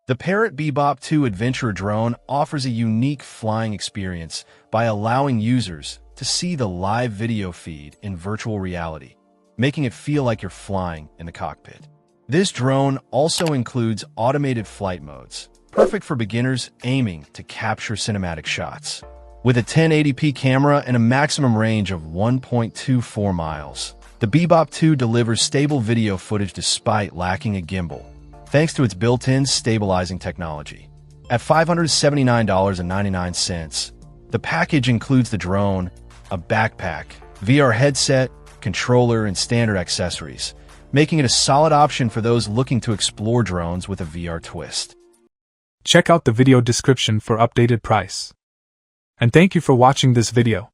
The Parrot Bebop 2 Adventure Drone offers a unique flying experience by allowing users to see the live video feed in virtual reality, making it feel like you're flying in the cockpit. This drone also includes automated flight modes, perfect for beginners aiming to capture cinematic shots. With a 1080p camera and a maximum range of 1.24 miles, the Bebop 2 delivers stable video footage despite lacking a gimbal, thanks to its built-in stabilizing technology. At $579.99, the package includes the drone, a backpack, VR headset, controller, and standard accessories, making it a solid option for those looking to explore drones with a VR twist. Check out the video description for updated price. And thank you for watching this video.